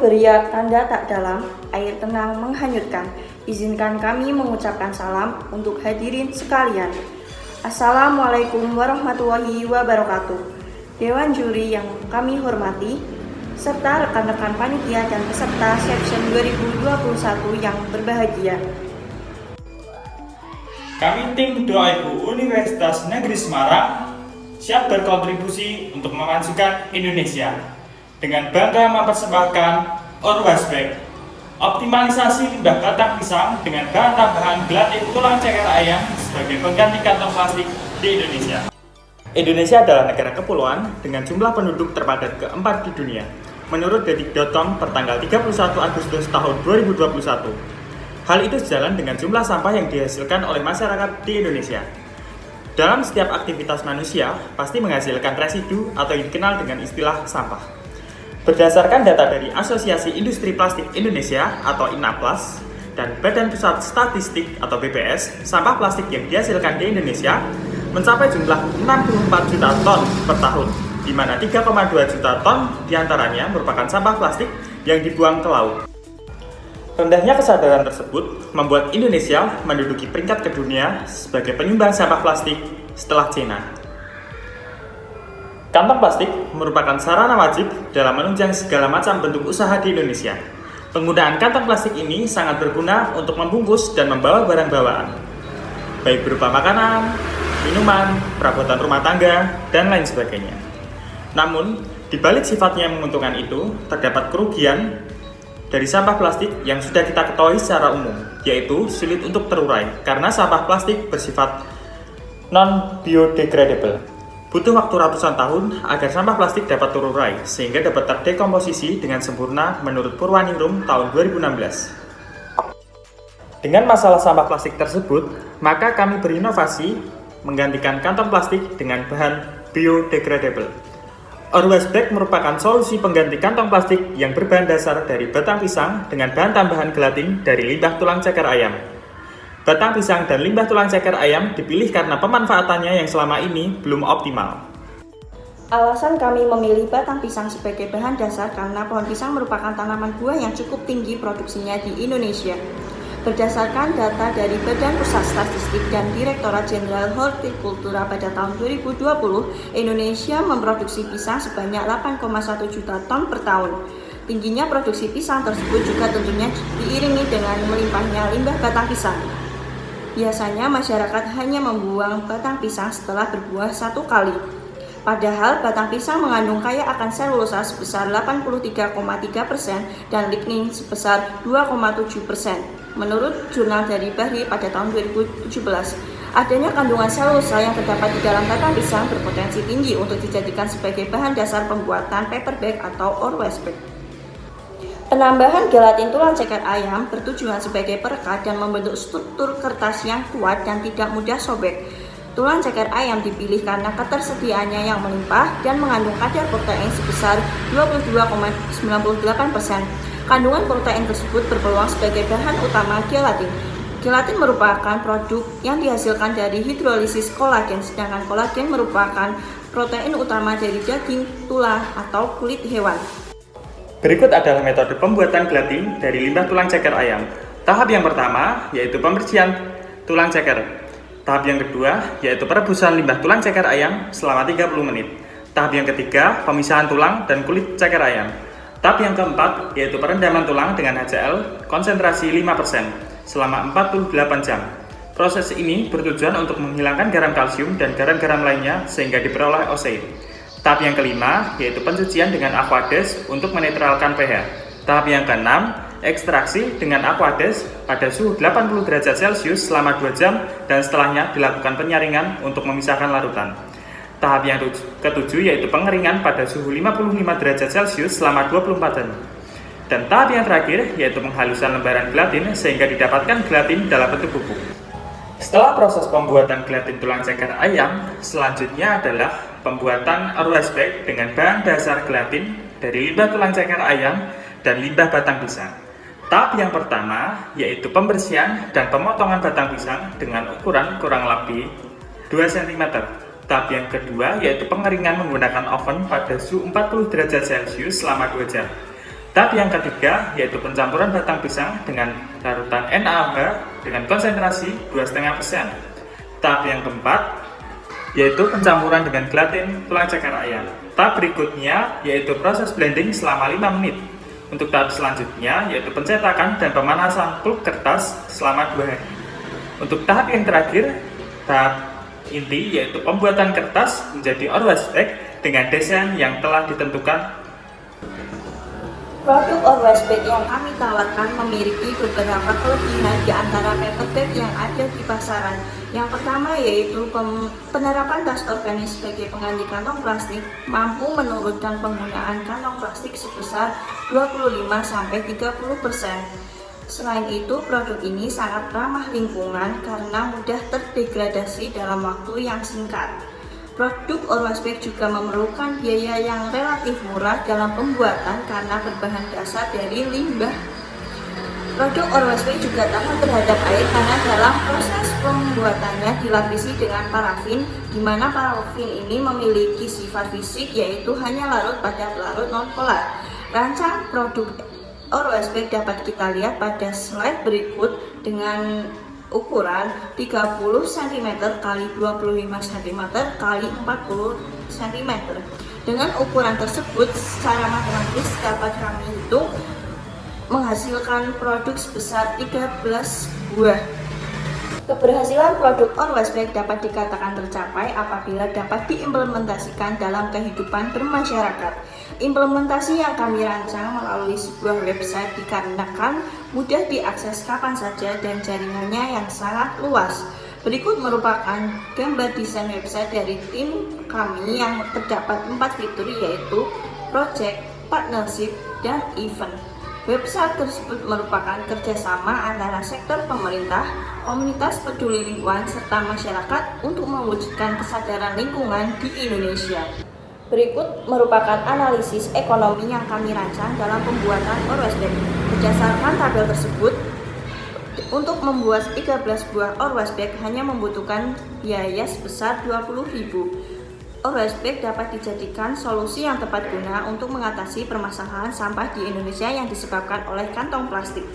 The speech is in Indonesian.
beriak tanda tak dalam, air tenang menghanyutkan. Izinkan kami mengucapkan salam untuk hadirin sekalian. Assalamualaikum warahmatullahi wabarakatuh. Dewan juri yang kami hormati, serta rekan-rekan panitia dan peserta Section 2021 yang berbahagia. Kami tim Doa Ibu Universitas Negeri Semarang siap berkontribusi untuk memajukan Indonesia dengan bangga mempersembahkan Orwaspek, optimalisasi limbah batang pisang dengan bahan tambahan gelatin tulang ceker ayam sebagai pengganti kantong plastik di Indonesia. Indonesia adalah negara kepulauan dengan jumlah penduduk terpadat keempat di dunia. Menurut Detik.com pertanggal 31 Agustus tahun 2021. Hal itu sejalan dengan jumlah sampah yang dihasilkan oleh masyarakat di Indonesia. Dalam setiap aktivitas manusia, pasti menghasilkan residu atau yang dikenal dengan istilah sampah. Berdasarkan data dari Asosiasi Industri Plastik Indonesia atau INAPLAS dan Badan Pusat Statistik atau BPS, sampah plastik yang dihasilkan di Indonesia mencapai jumlah 64 juta ton per tahun, di mana 3,2 juta ton diantaranya merupakan sampah plastik yang dibuang ke laut. Rendahnya kesadaran tersebut membuat Indonesia menduduki peringkat kedunia sebagai penyumbang sampah plastik setelah China. Kantong plastik merupakan sarana wajib dalam menunjang segala macam bentuk usaha di Indonesia. Penggunaan kantong plastik ini sangat berguna untuk membungkus dan membawa barang bawaan, baik berupa makanan, minuman, perabotan rumah tangga, dan lain sebagainya. Namun, di balik sifatnya yang menguntungkan itu, terdapat kerugian dari sampah plastik yang sudah kita ketahui secara umum, yaitu sulit untuk terurai karena sampah plastik bersifat non-biodegradable. Butuh waktu ratusan tahun agar sampah plastik dapat terurai, sehingga dapat terdekomposisi dengan sempurna menurut Purwaningrum tahun 2016. Dengan masalah sampah plastik tersebut, maka kami berinovasi menggantikan kantong plastik dengan bahan biodegradable. Orwaspek merupakan solusi pengganti kantong plastik yang berbahan dasar dari batang pisang dengan bahan tambahan gelatin dari limbah tulang ceker ayam. Batang pisang dan limbah tulang ceker ayam dipilih karena pemanfaatannya yang selama ini belum optimal. Alasan kami memilih batang pisang sebagai bahan dasar karena pohon pisang merupakan tanaman buah yang cukup tinggi produksinya di Indonesia. Berdasarkan data dari Badan Pusat Statistik dan Direktorat Jenderal Hortikultura pada tahun 2020, Indonesia memproduksi pisang sebanyak 8,1 juta ton per tahun. Tingginya produksi pisang tersebut juga tentunya diiringi dengan melimpahnya limbah batang pisang. Biasanya masyarakat hanya membuang batang pisang setelah berbuah satu kali. Padahal batang pisang mengandung kaya akan selulosa sebesar 83,3% dan lignin sebesar 2,7%. Menurut jurnal dari Bahri pada tahun 2017, adanya kandungan selulosa yang terdapat di dalam batang pisang berpotensi tinggi untuk dijadikan sebagai bahan dasar pembuatan paperback atau Orwaspek. Penambahan gelatin tulang ceker ayam bertujuan sebagai perekat dan membentuk struktur kertas yang kuat dan tidak mudah sobek. Tulang ceker ayam dipilih karena ketersediaannya yang melimpah dan mengandung kadar protein sebesar 22,98%. Kandungan protein tersebut berpeluang sebagai bahan utama gelatin. Gelatin merupakan produk yang dihasilkan dari hidrolisis kolagen, sedangkan kolagen merupakan protein utama dari daging, tulang, atau kulit hewan. Berikut adalah metode pembuatan gelatin dari limbah tulang ceker ayam. Tahap yang pertama yaitu pembersihan tulang ceker. Tahap yang kedua yaitu perebusan limbah tulang ceker ayam selama 30 menit. Tahap yang ketiga pemisahan tulang dan kulit ceker ayam. Tahap yang keempat yaitu perendaman tulang dengan HCl konsentrasi 5% selama 48 jam. Proses ini bertujuan untuk menghilangkan garam kalsium dan garam-garam lainnya sehingga diperoleh osein. Tahap yang kelima yaitu pencucian dengan aquades untuk menetralkan pH. Tahap yang keenam, ekstraksi dengan aquades pada suhu 80 derajat Celcius selama 2 jam dan setelahnya dilakukan penyaringan untuk memisahkan larutan. Tahap yang ketujuh yaitu pengeringan pada suhu 55 derajat Celcius selama 24 jam. Dan tahap yang terakhir yaitu penghalusan lembaran gelatin sehingga didapatkan gelatin dalam bentuk bubuk. Setelah proses pembuatan gelatin tulang ceker ayam, selanjutnya adalah pembuatan Orwaspek dengan bahan dasar gelatin dari limbah tulang ceker ayam dan limbah batang pisang. Tahap yang pertama yaitu pembersihan dan pemotongan batang pisang dengan ukuran kurang lebih 2 cm. Tahap yang kedua yaitu pengeringan menggunakan oven pada suhu 40 derajat Celcius selama 2 jam. Tahap yang ketiga yaitu pencampuran batang pisang dengan larutan NaOH dengan konsentrasi 2,5%. Tahap yang keempat yaitu pencampuran dengan gelatin tulang ceker ayam. Tahap berikutnya yaitu proses blending selama 5 menit. Untuk tahap selanjutnya yaitu pencetakan dan pemanasan pulp kertas selama 2 hari. Untuk tahap yang terakhir, tahap inti yaitu pembuatan kertas menjadi Always Bag dengan desain yang telah ditentukan. Produk Always Bag yang kami tawarkan memiliki beberapa kelebihan di antara paper bag yang ada di pasaran. Yang pertama yaitu penerapan tas organik sebagai pengganti kantong plastik, mampu menurunkan penggunaan kantong plastik sebesar 25-30%. Selain itu, produk ini sangat ramah lingkungan karena mudah terdegradasi dalam waktu yang singkat. Produk Always Bag juga memerlukan biaya yang relatif murah dalam pembuatan karena berbahan dasar dari limbah. Produk Always Bag juga tahan terhadap air karena dalam proses pembuatannya dilapisi dengan parafin, di mana parafin ini memiliki sifat fisik yaitu hanya larut pada pelarut non-polar. Rancang produk Always Bag dapat kita lihat pada slide berikut dengan ukuran 30 cm x 25 cm x 40 cm. Dengan ukuran tersebut, secara matematis dapat kami hitung menghasilkan produk sebesar 13 buah. Keberhasilan produk Always Bag dapat dikatakan tercapai apabila dapat diimplementasikan dalam kehidupan bermasyarakat. Implementasi yang kami rancang melalui sebuah website dikarenakan mudah diakses kapan saja dan jaringannya yang sangat luas. Berikut merupakan gambar desain website dari tim kami yang terdapat 4 fitur yaitu Project, Partnership, dan Event. Website tersebut merupakan kerjasama antara sektor pemerintah, komunitas peduli lingkungan, serta masyarakat untuk mewujudkan kesadaran lingkungan di Indonesia. Berikut merupakan analisis ekonomi yang kami rancang dalam pembuatan Always Bag. Berdasarkan tabel tersebut, untuk membuat 13 buah Always Bag hanya membutuhkan biaya sebesar 20.000. Always Bag dapat dijadikan solusi yang tepat guna untuk mengatasi permasalahan sampah di Indonesia yang disebabkan oleh kantong plastik.